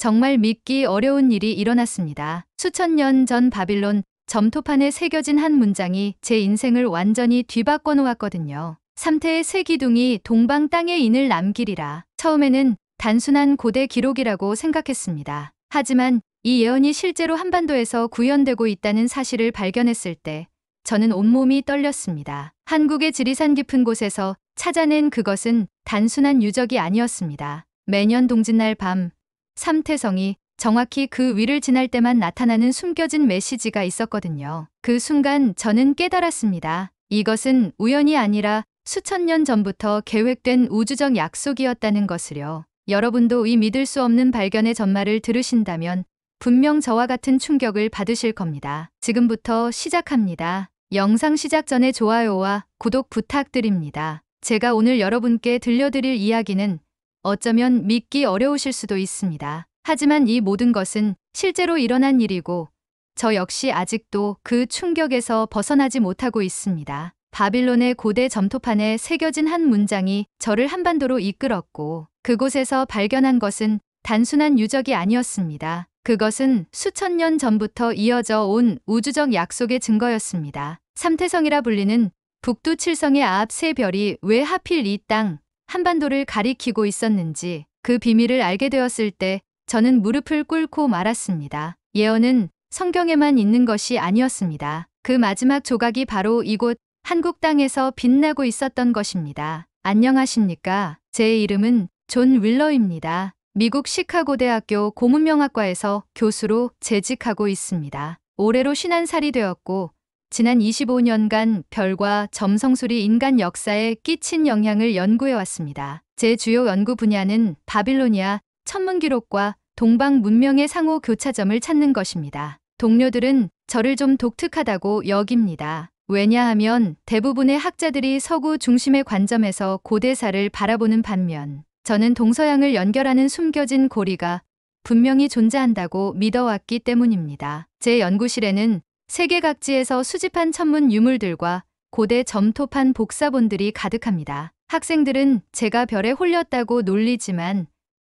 정말 믿기 어려운 일이 일어났습니다. 수천 년 전 바빌론 점토판에 새겨진 한 문장이 제 인생을 완전히 뒤바꿔 놓았거든요. 삼태의 새 기둥이 동방 땅에 인을 남기리라. 처음에는 단순한 고대 기록이라고 생각했습니다. 하지만 이 예언이 실제로 한반도에서 구현되고 있다는 사실을 발견했을 때 저는 온몸이 떨렸습니다. 한국의 지리산 깊은 곳에서 찾아낸 그것은 단순한 유적이 아니었습니다. 매년 동짓날 밤 삼태성이 정확히 그 위를 지날 때만 나타나는 숨겨진 메시지가 있었거든요. 그 순간 저는 깨달았습니다. 이것은 우연이 아니라 수천 년 전부터 계획된 우주적 약속이었다는 것을요. 여러분도 이 믿을 수 없는 발견의 전말을 들으신다면 분명 저와 같은 충격을 받으실 겁니다. 지금부터 시작합니다. 영상 시작 전에 좋아요와 구독 부탁드립니다. 제가 오늘 여러분께 들려드릴 이야기는 어쩌면 믿기 어려우실 수도 있습니다. 하지만 이 모든 것은 실제로 일어난 일이고 저 역시 아직도 그 충격에서 벗어나지 못하고 있습니다. 바빌론의 고대 점토판에 새겨진 한 문장이 저를 한반도로 이끌었고 그곳에서 발견한 것은 단순한 유적이 아니었습니다. 그것은 수천 년 전부터 이어져 온 우주적 약속의 증거였습니다. 삼태성이라 불리는 북두 칠성의 앞 세 별이 왜 하필 이 땅 한반도를 가리키고 있었는지 그 비밀을 알게 되었을 때 저는 무릎을 꿇고 말았습니다. 예언은 성경에만 있는 것이 아니었습니다. 그 마지막 조각이 바로 이곳 한국 땅에서 빛나고 있었던 것입니다. 안녕하십니까? 제 이름은 존 윌러입니다. 미국 시카고 대학교 고문명학과에서 교수로 재직하고 있습니다. 올해로 50살이 되었고 지난 25년간 별과 점성술이 인간 역사에 끼친 영향을 연구해왔습니다. 제 주요 연구 분야는 바빌로니아 천문 기록과 동방 문명의 상호 교차점을 찾는 것입니다. 동료들은 저를 좀 독특하다고 여깁니다. 왜냐하면 대부분의 학자들이 서구 중심의 관점에서 고대사를 바라보는 반면 저는 동서양을 연결하는 숨겨진 고리가 분명히 존재한다고 믿어왔기 때문입니다. 제 연구실에는 세계 각지에서 수집한 천문 유물들과 고대 점토판 복사본들이 가득합니다. 학생들은 제가 별에 홀렸다고 놀리지만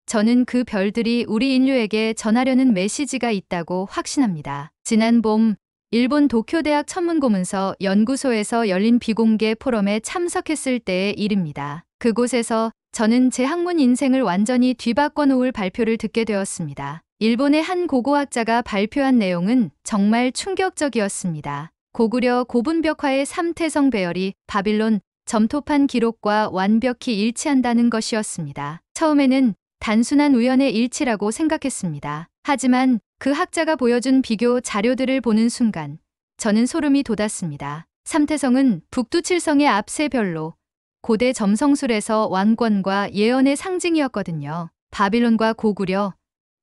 저는 그 별들이 우리 인류에게 전하려는 메시지가 있다고 확신합니다. 지난 봄 일본 도쿄대학 천문고문서 연구소에서 열린 비공개 포럼에 참석했을 때의 일입니다. 그곳에서 저는 제 학문 인생을 완전히 뒤바꿔 놓을 발표를 듣게 되었습니다. 일본의 한 고고학자가 발표한 내용은 정말 충격적이었습니다. 고구려 고분벽화의 삼태성 배열이 바빌론 점토판 기록과 완벽히 일치한다는 것이었습니다. 처음에는 단순한 우연의 일치라고 생각했습니다. 하지만 그 학자가 보여준 비교 자료들을 보는 순간 저는 소름이 돋았습니다. 삼태성은 북두 칠성의 앞 세 별로 고대 점성술에서 왕권과 예언의 상징이었거든요. 바빌론과 고구려,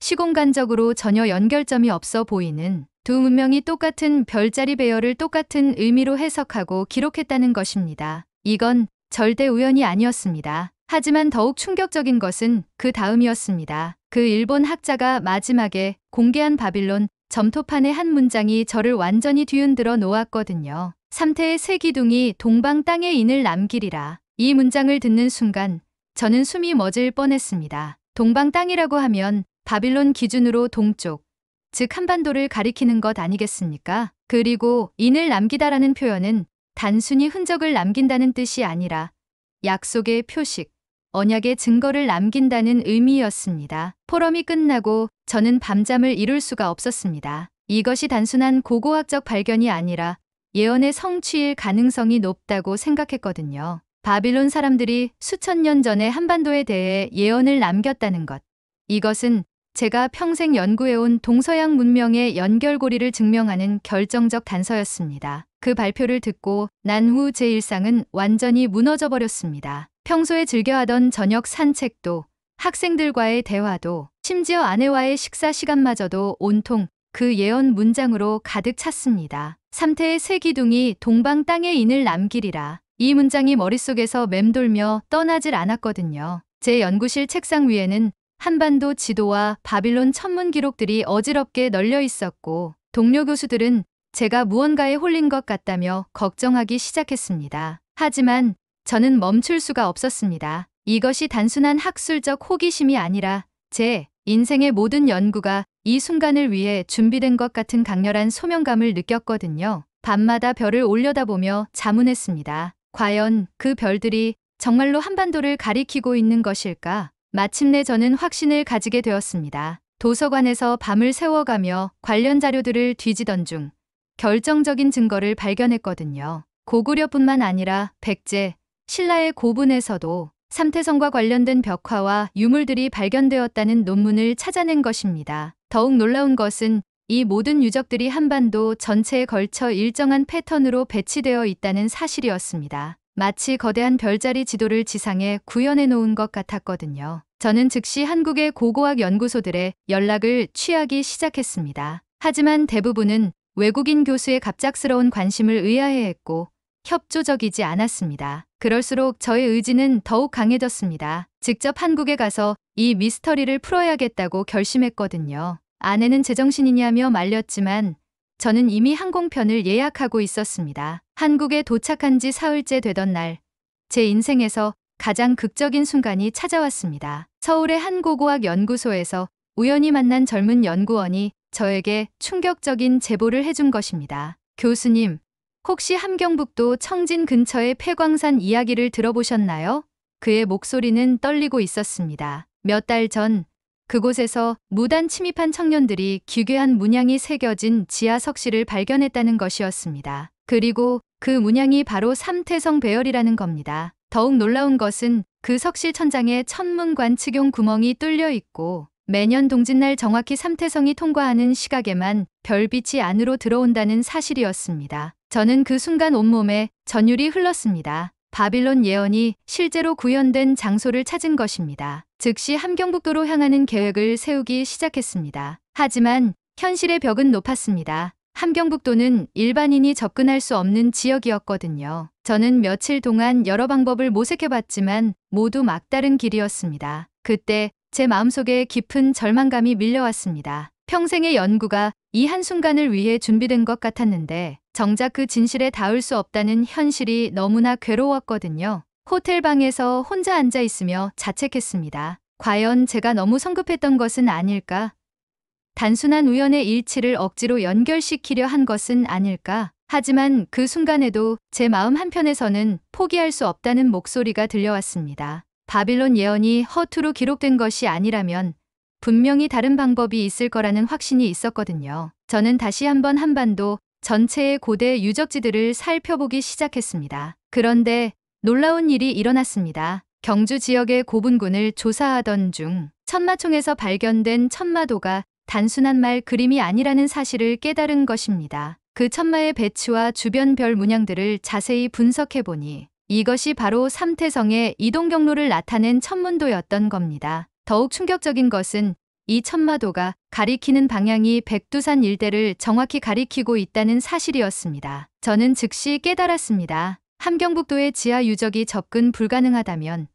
시공간적으로 전혀 연결점이 없어 보이는 두 문명이 똑같은 별자리 배열을 똑같은 의미로 해석하고 기록했다는 것입니다. 이건 절대 우연이 아니었습니다. 하지만 더욱 충격적인 것은 그 다음이었습니다. 그 일본 학자가 마지막에 공개한 바빌론 점토판의 한 문장이 저를 완전히 뒤흔들어 놓았거든요. 삼태의 새 기둥이 동방 땅에 인을 남기리라. 이 문장을 듣는 순간 저는 숨이 멎을 뻔했습니다. 동방 땅이라고 하면 바빌론 기준으로 동쪽, 즉 한반도를 가리키는 것 아니겠습니까? 그리고 인을 남기다라는 표현은 단순히 흔적을 남긴다는 뜻이 아니라 약속의 표식, 언약의 증거를 남긴다는 의미였습니다. 포럼이 끝나고 저는 밤잠을 이룰 수가 없었습니다. 이것이 단순한 고고학적 발견이 아니라 예언의 성취일 가능성이 높다고 생각했거든요. 바빌론 사람들이 수천 년 전에 한반도에 대해 예언을 남겼다는 것. 이것은 제가 평생 연구해온 동서양 문명의 연결고리를 증명하는 결정적 단서였습니다. 그 발표를 듣고 난 후 제 일상은 완전히 무너져 버렸습니다. 평소에 즐겨하던 저녁 산책도, 학생들과의 대화도, 심지어 아내와의 식사 시간마저도 온통 그 예언 문장으로 가득 찼습니다. 삼태의 새 기둥이 동방 땅에 인을 남기리라. 이 문장이 머릿속에서 맴돌며 떠나질 않았거든요. 제 연구실 책상 위에는 한반도 지도와 바빌론 천문 기록들이 어지럽게 널려 있었고 동료 교수들은 제가 무언가에 홀린 것 같다며 걱정하기 시작했습니다. 하지만 저는 멈출 수가 없었습니다. 이것이 단순한 학술적 호기심이 아니라 제 인생의 모든 연구가 이 순간을 위해 준비된 것 같은 강렬한 소명감을 느꼈거든요. 밤마다 별을 올려다보며 자문했습니다. 과연 그 별들이 정말로 한반도를 가리키고 있는 것일까? 마침내 저는 확신을 가지게 되었습니다. 도서관에서 밤을 새워가며 관련 자료들을 뒤지던 중 결정적인 증거를 발견했거든요. 고구려뿐만 아니라 백제, 신라의 고분에서도 삼태성과 관련된 벽화와 유물들이 발견되었다는 논문을 찾아낸 것입니다. 더욱 놀라운 것은 이 모든 유적들이 한반도 전체에 걸쳐 일정한 패턴으로 배치되어 있다는 사실이었습니다. 마치 거대한 별자리 지도를 지상에 구현해 놓은 것 같았거든요. 저는 즉시 한국의 고고학 연구소들에 연락을 취하기 시작했습니다. 하지만 대부분은 외국인 교수의 갑작스러운 관심을 의아해했고 협조적이지 않았습니다. 그럴수록 저의 의지는 더욱 강해졌습니다. 직접 한국에 가서 이 미스터리를 풀어야겠다고 결심했거든요. 아내는 제정신이냐며 말렸지만 저는 이미 항공편을 예약하고 있었습니다. 한국에 도착한 지 사흘째 되던 날, 제 인생에서 가장 극적인 순간이 찾아왔습니다. 서울의 한 고고학 연구소에서 우연히 만난 젊은 연구원이 저에게 충격적인 제보를 해준 것입니다. 교수님, 혹시 함경북도 청진 근처의 폐광산 이야기를 들어보셨나요? 그의 목소리는 떨리고 있었습니다. 몇 달 전 그곳에서 무단 침입한 청년들이 기괴한 문양이 새겨진 지하 석실을 발견했다는 것이었습니다. 그리고 그 문양이 바로 삼태성 배열이라는 겁니다. 더욱 놀라운 것은 그 석실 천장에 천문 관측용 구멍이 뚫려 있고 매년 동짓날 정확히 삼태성이 통과하는 시각에만 별빛이 안으로 들어온다는 사실이었습니다. 저는 그 순간 온몸에 전율이 흘렀습니다. 바빌론 예언이 실제로 구현된 장소를 찾은 것입니다. 즉시 함경북도로 향하는 계획을 세우기 시작했습니다. 하지만 현실의 벽은 높았습니다. 함경북도는 일반인이 접근할 수 없는 지역이었거든요. 저는 며칠 동안 여러 방법을 모색해봤지만 모두 막다른 길이었습니다. 그때 제 마음속에 깊은 절망감이 밀려왔습니다. 평생의 연구가 이 한순간을 위해 준비된 것 같았는데 정작 그 진실에 닿을 수 없다는 현실이 너무나 괴로웠거든요. 호텔 방에서 혼자 앉아 있으며 자책했습니다. 과연 제가 너무 성급했던 것은 아닐까? 단순한 우연의 일치를 억지로 연결시키려 한 것은 아닐까? 하지만 그 순간에도 제 마음 한편에서는 포기할 수 없다는 목소리가 들려왔습니다. 바빌론 예언이 허투루 기록된 것이 아니라면 분명히 다른 방법이 있을 거라는 확신이 있었거든요. 저는 다시 한번 한반도 전체의 고대 유적지들을 살펴보기 시작했습니다. 그런데 놀라운 일이 일어났습니다. 경주 지역의 고분군을 조사하던 중 천마총에서 발견된 천마도가 단순한 말 그림이 아니라는 사실을 깨달은 것입니다. 그 천마의 배치와 주변 별 문양들을 자세히 분석해보니 이것이 바로 삼태성의 이동 경로를 나타낸 천문도였던 겁니다. 더욱 충격적인 것은 이 천마도가 가리키는 방향이 백두산 일대를 정확히 가리키고 있다는 사실이었습니다. 저는 즉시 깨달았습니다. 함경북도의 지하 유적이 접근 불가능하다면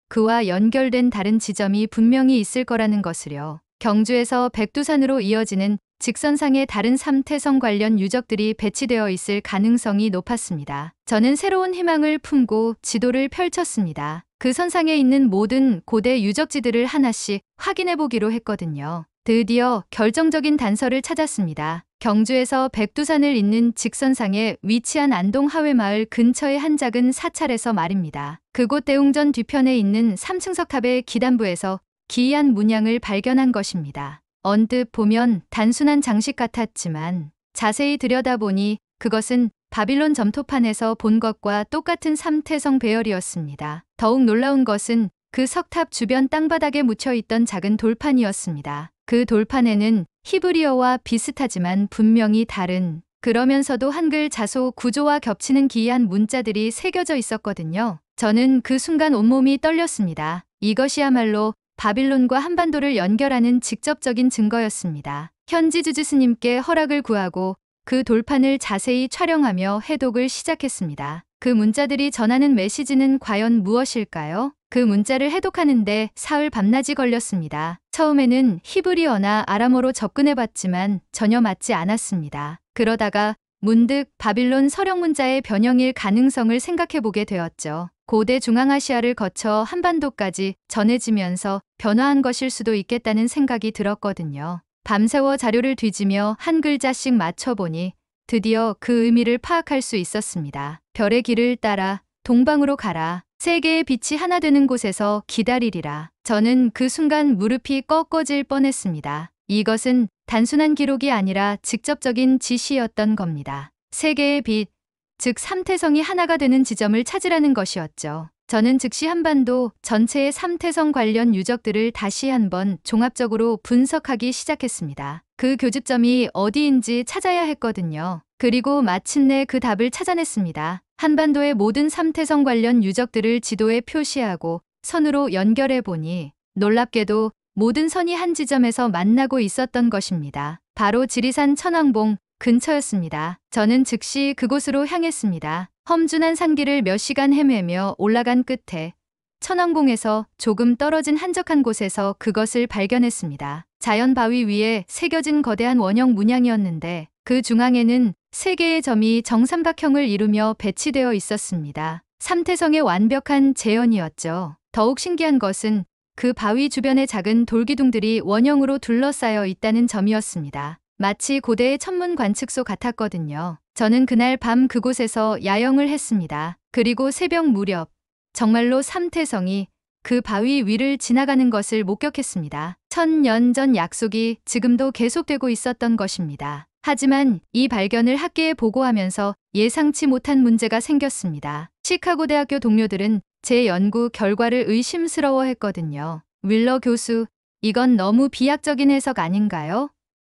그와 연결된 다른 지점이 분명히 있을 거라는 것을요. 경주에서 백두산으로 이어지는 직선상의 다른 삼태성 관련 유적들이 배치되어 있을 가능성이 높았습니다. 저는 새로운 희망을 품고 지도를 펼쳤습니다. 그 선상에 있는 모든 고대 유적지들을 하나씩 확인해 보기로 했거든요. 드디어 결정적인 단서를 찾았습니다. 경주에서 백두산을 잇는 직선상에 위치한 안동 하회마을 근처의 한 작은 사찰에서 말입니다. 그곳 대웅전 뒤편에 있는 3층 석탑의 기단부에서 기이한 문양을 발견한 것입니다. 언뜻 보면 단순한 장식 같았지만 자세히 들여다보니 그것은 바빌론 점토판에서 본 것과 똑같은 삼태성 배열이었습니다. 더욱 놀라운 것은 그 석탑 주변 땅바닥에 묻혀있던 작은 돌판이었습니다. 그 돌판에는 히브리어와 비슷하지만 분명히 다른, 그러면서도 한글 자소 구조와 겹치는 기이한 문자들이 새겨져 있었거든요. 저는 그 순간 온몸이 떨렸습니다. 이것이야말로 바빌론과 한반도를 연결하는 직접적인 증거였습니다. 현지 주지스님께 허락을 구하고 그 돌판을 자세히 촬영하며 해독을 시작했습니다. 그 문자들이 전하는 메시지는 과연 무엇일까요? 그 문자를 해독하는데 사흘 밤낮이 걸렸습니다. 처음에는 히브리어나 아람어로 접근해봤지만 전혀 맞지 않았습니다. 그러다가 문득 바빌론 서령 문자의 변형일 가능성을 생각해보게 되었죠. 고대 중앙아시아를 거쳐 한반도까지 전해지면서 변화한 것일 수도 있겠다는 생각이 들었거든요. 밤새워 자료를 뒤지며 한 글자씩 맞춰보니 드디어 그 의미를 파악할 수 있었습니다. 별의 길을 따라 동방으로 가라. 세계의 빛이 하나 되는 곳에서 기다리리라. 저는 그 순간 무릎이 꺾어질 뻔했습니다. 이것은 단순한 기록이 아니라 직접적인 지시였던 겁니다. 세계의 빛, 즉 삼태성이 하나가 되는 지점을 찾으라는 것이었죠. 저는 즉시 한반도 전체의 삼태성 관련 유적들을 다시 한번 종합적으로 분석하기 시작했습니다. 그 교집점이 어디인지 찾아야 했거든요. 그리고 마침내 그 답을 찾아냈습니다. 한반도의 모든 삼태성 관련 유적들을 지도에 표시하고 선으로 연결해 보니 놀랍게도 모든 선이 한 지점에서 만나고 있었던 것입니다. 바로 지리산 천왕봉 근처였습니다. 저는 즉시 그곳으로 향했습니다. 험준한 산길을 몇 시간 헤매며 올라간 끝에 천왕봉에서 조금 떨어진 한적한 곳에서 그것을 발견했습니다. 자연 바위 위에 새겨진 거대한 원형 문양이었는데 그 중앙에는 세 개의 점이 정삼각형을 이루며 배치되어 있었습니다. 삼태성의 완벽한 재현이었죠. 더욱 신기한 것은 그 바위 주변의 작은 돌기둥들이 원형으로 둘러싸여 있다는 점이었습니다. 마치 고대의 천문 관측소 같았거든요. 저는 그날 밤 그곳에서 야영을 했습니다. 그리고 새벽 무렵 정말로 삼태성이 그 바위 위를 지나가는 것을 목격했습니다. 1000년 전 약속이 지금도 계속되고 있었던 것입니다. 하지만 이 발견을 학계에 보고하면서 예상치 못한 문제가 생겼습니다. 시카고 대학교 동료들은 제 연구 결과를 의심스러워했거든요. 윌러 교수, 이건 너무 비약적인 해석 아닌가요?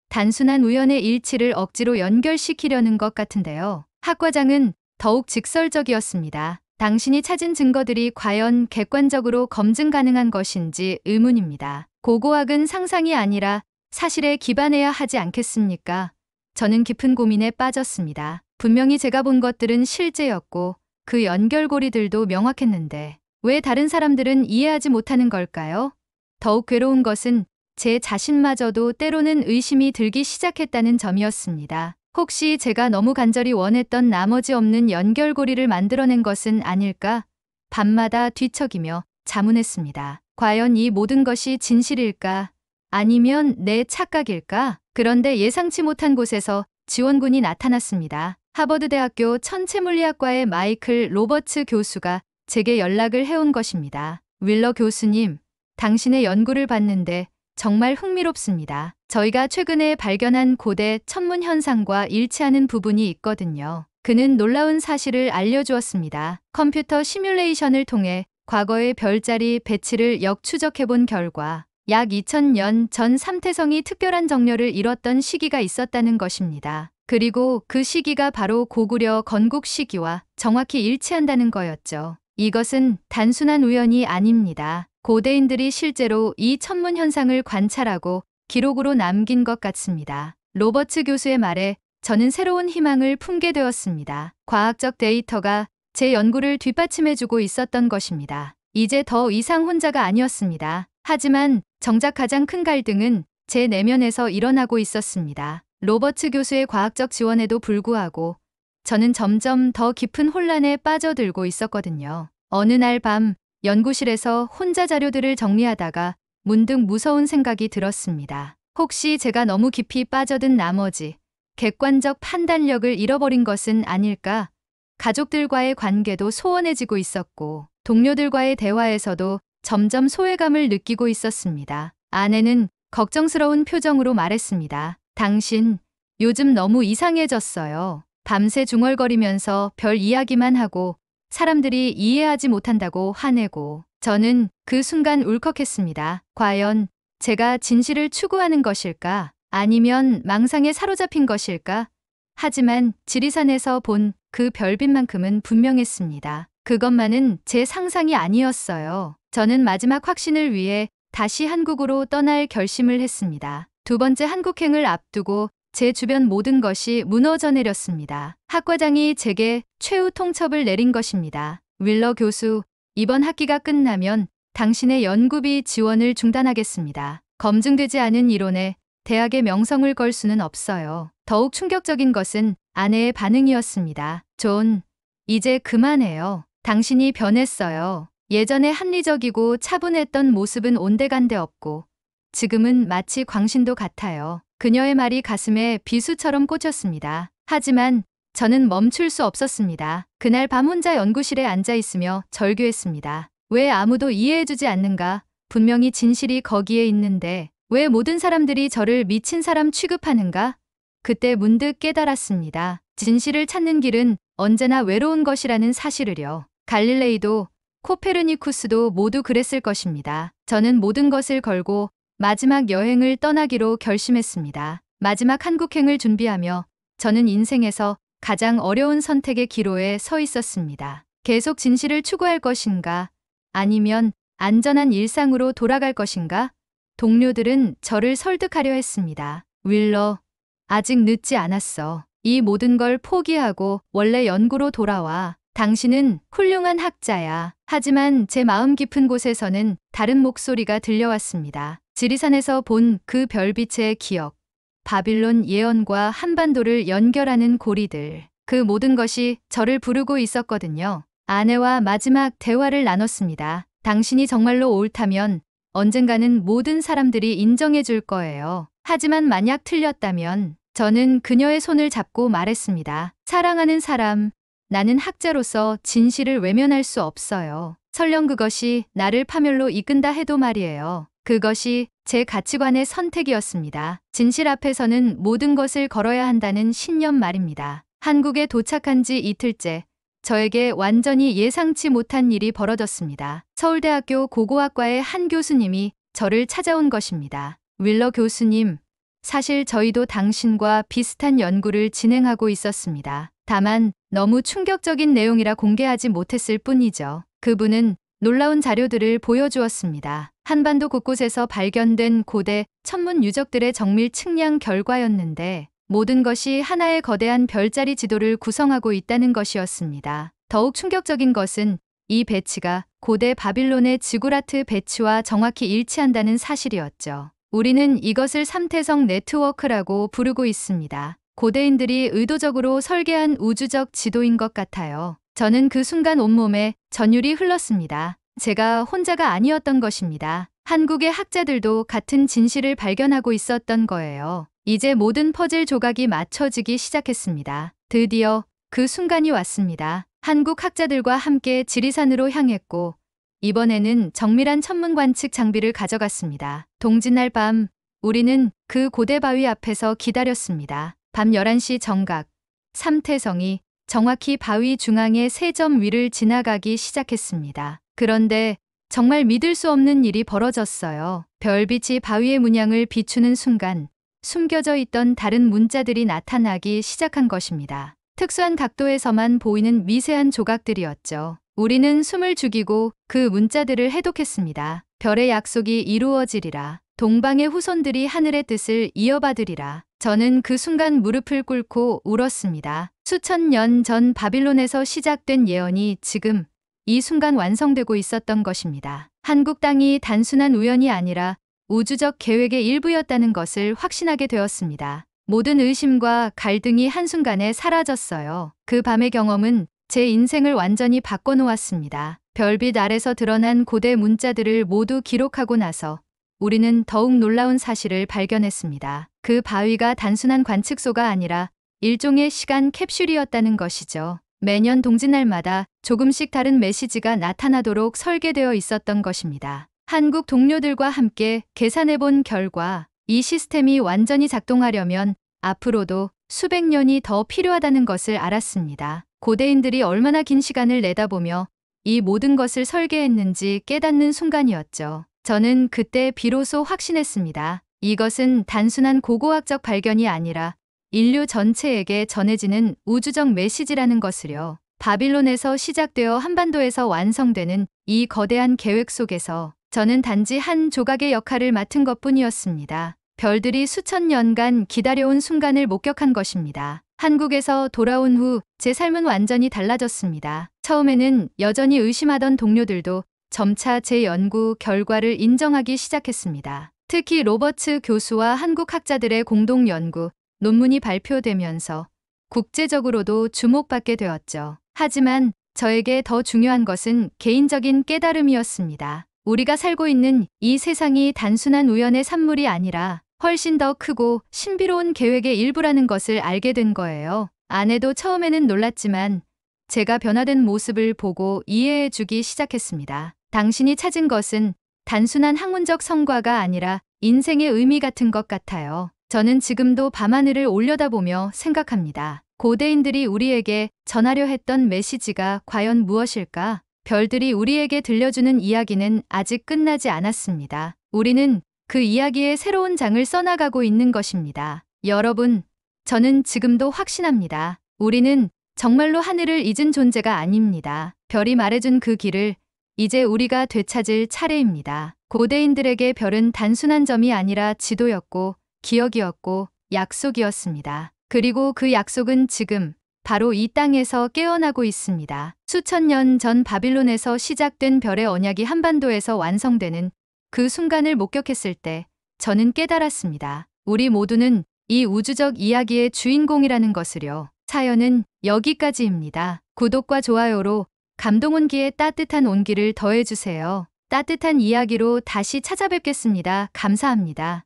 단순한 우연의 일치를 억지로 연결시키려는 것 같은데요. 학과장은 더욱 직설적이었습니다. 당신이 찾은 증거들이 과연 객관적으로 검증 가능한 것인지 의문입니다. 고고학은 상상이 아니라 사실에 기반해야 하지 않겠습니까? 저는 깊은 고민에 빠졌습니다. 분명히 제가 본 것들은 실제였고 그 연결고리들도 명확했는데 왜 다른 사람들은 이해하지 못하는 걸까요? 더욱 괴로운 것은 제 자신마저도 때로는 의심이 들기 시작했다는 점이었습니다. 혹시 제가 너무 간절히 원했던 나머지 없는 연결고리를 만들어낸 것은 아닐까? 밤마다 뒤척이며 자문했습니다. 과연 이 모든 것이 진실일까? 아니면 내 착각일까? 그런데 예상치 못한 곳에서 지원군이 나타났습니다. 하버드대학교 천체물리학과의 마이클 로버츠 교수가 제게 연락을 해온 것입니다. 윌러 교수님, 당신의 연구를 봤는데 정말 흥미롭습니다. 저희가 최근에 발견한 고대 천문 현상과 일치하는 부분이 있거든요. 그는 놀라운 사실을 알려주었습니다. 컴퓨터 시뮬레이션을 통해 과거의 별자리 배치를 역추적해본 결과 약 2000년 전 삼태성이 특별한 정렬을 이뤘던 시기가 있었다는 것입니다. 그리고 그 시기가 바로 고구려 건국 시기와 정확히 일치한다는 거였죠. 이것은 단순한 우연이 아닙니다. 고대인들이 실제로 이 천문 현상을 관찰하고 기록으로 남긴 것 같습니다. 로버츠 교수의 말에 저는 새로운 희망을 품게 되었습니다. 과학적 데이터가 제 연구를 뒷받침해주고 있었던 것입니다. 이제 더 이상 혼자가 아니었습니다. 하지만 정작 가장 큰 갈등은 제 내면에서 일어나고 있었습니다. 로버츠 교수의 과학적 지원에도 불구하고 저는 점점 더 깊은 혼란에 빠져들고 있었거든요. 어느 날 밤 연구실에서 혼자 자료들을 정리하다가 문득 무서운 생각이 들었습니다. 혹시 제가 너무 깊이 빠져든 나머지 객관적 판단력을 잃어버린 것은 아닐까? 가족들과의 관계도 소원해지고 있었고 동료들과의 대화에서도 점점 소외감을 느끼고 있었습니다. 아내는 걱정스러운 표정으로 말했습니다. 당신, 요즘 너무 이상해졌어요. 밤새 중얼거리면서 별 이야기만 하고 사람들이 이해하지 못한다고 화내고. 저는 그 순간 울컥했습니다. 과연 제가 진실을 추구하는 것일까? 아니면 망상에 사로잡힌 것일까? 하지만 지리산에서 본 그 별빛만큼은 분명했습니다. 그것만은 제 상상이 아니었어요. 저는 마지막 확신을 위해 다시 한국으로 떠날 결심을 했습니다. 두 번째 한국행을 앞두고 제 주변 모든 것이 무너져 내렸습니다. 학과장이 제게 최후 통첩을 내린 것입니다. 윌러 교수, 이번 학기가 끝나면 당신의 연구비 지원을 중단하겠습니다. 검증되지 않은 이론에 대학의 명성을 걸 수는 없어요. 더욱 충격적인 것은 아내의 반응이었습니다. 존, 이제 그만해요. 당신이 변했어요. 예전에 합리적이고 차분했던 모습은 온데간데 없고 지금은 마치 광신도 같아요. 그녀의 말이 가슴에 비수처럼 꽂혔습니다. 하지만 저는 멈출 수 없었습니다. 그날 밤 혼자 연구실에 앉아 있으며 절규했습니다. 왜 아무도 이해해주지 않는가? 분명히 진실이 거기에 있는데 왜 모든 사람들이 저를 미친 사람 취급하는가? 그때 문득 깨달았습니다. 진실을 찾는 길은 언제나 외로운 것이라는 사실을요. 갈릴레이도 코페르니쿠스도 모두 그랬을 것입니다. 저는 모든 것을 걸고 마지막 여행을 떠나기로 결심했습니다. 마지막 한국행을 준비하며 저는 인생에서 가장 어려운 선택의 기로에 서 있었습니다. 계속 진실을 추구할 것인가? 아니면 안전한 일상으로 돌아갈 것인가? 동료들은 저를 설득하려 했습니다. 윌러, 아직 늦지 않았어. 이 모든 걸 포기하고 원래 연구로 돌아와. 당신은 훌륭한 학자야. 하지만 제 마음 깊은 곳에서는 다른 목소리가 들려왔습니다. 지리산에서 본 그 별빛의 기억. 바빌론 예언과 한반도를 연결하는 고리들. 그 모든 것이 저를 부르고 있었거든요. 아내와 마지막 대화를 나눴습니다. 당신이 정말로 옳다면 언젠가는 모든 사람들이 인정해 줄 거예요. 하지만 만약 틀렸다면 저는 그녀의 손을 잡고 말했습니다. 사랑하는 사람, 나는 학자로서 진실을 외면할 수 없어요. 설령 그것이 나를 파멸로 이끈다 해도 말이에요. 그것이 제 가치관의 선택이었습니다. 진실 앞에서는 모든 것을 걸어야 한다는 신념 말입니다. 한국에 도착한 지 이틀째, 저에게 완전히 예상치 못한 일이 벌어졌습니다. 서울대학교 고고학과의 한 교수님이 저를 찾아온 것입니다. 윌러 교수님, 사실 저희도 당신과 비슷한 연구를 진행하고 있었습니다. 다만 너무 충격적인 내용이라 공개하지 못했을 뿐이죠. 그분은 놀라운 자료들을 보여주었습니다. 한반도 곳곳에서 발견된 고대 천문 유적들의 정밀 측량 결과였는데 모든 것이 하나의 거대한 별자리 지도를 구성하고 있다는 것이었습니다. 더욱 충격적인 것은 이 배치가 고대 바빌론의 지구라트 배치와 정확히 일치한다는 사실이었죠. 우리는 이것을 삼태성 네트워크라고 부르고 있습니다. 고대인들이 의도적으로 설계한 우주적 지도인 것 같아요. 저는 그 순간 온몸에 전율이 흘렀습니다. 제가 혼자가 아니었던 것입니다. 한국의 학자들도 같은 진실을 발견하고 있었던 거예요. 이제 모든 퍼즐 조각이 맞춰지기 시작했습니다. 드디어 그 순간이 왔습니다. 한국 학자들과 함께 지리산으로 향했고 이번에는 정밀한 천문 관측 장비를 가져갔습니다. 동짓날 밤 우리는 그 고대 바위 앞에서 기다렸습니다. 밤 11시 정각, 삼태성이 정확히 바위 중앙의 세 점 위를 지나가기 시작했습니다. 그런데 정말 믿을 수 없는 일이 벌어졌어요. 별빛이 바위의 문양을 비추는 순간 숨겨져 있던 다른 문자들이 나타나기 시작한 것입니다. 특수한 각도에서만 보이는 미세한 조각들이었죠. 우리는 숨을 죽이고 그 문자들을 해독했습니다. 별의 약속이 이루어지리라. 동방의 후손들이 하늘의 뜻을 이어받으리라. 저는 그 순간 무릎을 꿇고 울었습니다. 수천 년 전 바빌론에서 시작된 예언이 지금 이 순간 완성되고 있었던 것입니다. 한국 땅이 단순한 우연이 아니라 우주적 계획의 일부였다는 것을 확신하게 되었습니다. 모든 의심과 갈등이 한순간에 사라졌어요. 그 밤의 경험은 제 인생을 완전히 바꿔놓았습니다. 별빛 아래서 드러난 고대 문자들을 모두 기록하고 나서 우리는 더욱 놀라운 사실을 발견했습니다. 그 바위가 단순한 관측소가 아니라 일종의 시간 캡슐이었다는 것이죠. 매년 동짓날마다 조금씩 다른 메시지가 나타나도록 설계되어 있었던 것입니다. 한국 동료들과 함께 계산해본 결과 이 시스템이 완전히 작동하려면 앞으로도 수백 년이 더 필요하다는 것을 알았습니다. 고대인들이 얼마나 긴 시간을 내다보며 이 모든 것을 설계했는지 깨닫는 순간이었죠. 저는 그때 비로소 확신했습니다. 이것은 단순한 고고학적 발견이 아니라 인류 전체에게 전해지는 우주적 메시지라는 것을요. 바빌론에서 시작되어 한반도에서 완성되는 이 거대한 계획 속에서 저는 단지 한 조각의 역할을 맡은 것뿐이었습니다. 별들이 수천 년간 기다려온 순간을 목격한 것입니다. 한국에서 돌아온 후 제 삶은 완전히 달라졌습니다. 처음에는 여전히 의심하던 동료들도 점차 제 연구 결과를 인정하기 시작했습니다. 특히 로버츠 교수와 한국 학자들의 공동 연구 논문이 발표되면서 국제적으로도 주목받게 되었죠. 하지만 저에게 더 중요한 것은 개인적인 깨달음이었습니다. 우리가 살고 있는 이 세상이 단순한 우연의 산물이 아니라 훨씬 더 크고 신비로운 계획의 일부라는 것을 알게 된 거예요. 아내도 처음에는 놀랐지만 제가 변화된 모습을 보고 이해해 주기 시작했습니다. 당신이 찾은 것은 단순한 학문적 성과가 아니라 인생의 의미 같은 것 같아요. 저는 지금도 밤하늘을 올려다보며 생각합니다. 고대인들이 우리에게 전하려 했던 메시지가 과연 무엇일까? 별들이 우리에게 들려주는 이야기는 아직 끝나지 않았습니다. 우리는 그 이야기의 새로운 장을 써나가고 있는 것입니다. 여러분, 저는 지금도 확신합니다. 우리는 정말로 하늘을 잊은 존재가 아닙니다. 별이 말해준 그 길을 이제 우리가 되찾을 차례입니다. 고대인들에게 별은 단순한 점이 아니라 지도였고, 기억이었고, 약속이었습니다. 그리고 그 약속은 지금 바로 이 땅에서 깨어나고 있습니다. 수천 년 전 바빌론에서 시작된 별의 언약이 한반도에서 완성되는 그 순간을 목격했을 때 저는 깨달았습니다. 우리 모두는 이 우주적 이야기의 주인공이라는 것을요. 사연은 여기까지입니다. 구독과 좋아요로 감동온기에 따뜻한 온기를 더해주세요. 따뜻한 이야기로 다시 찾아뵙겠습니다. 감사합니다.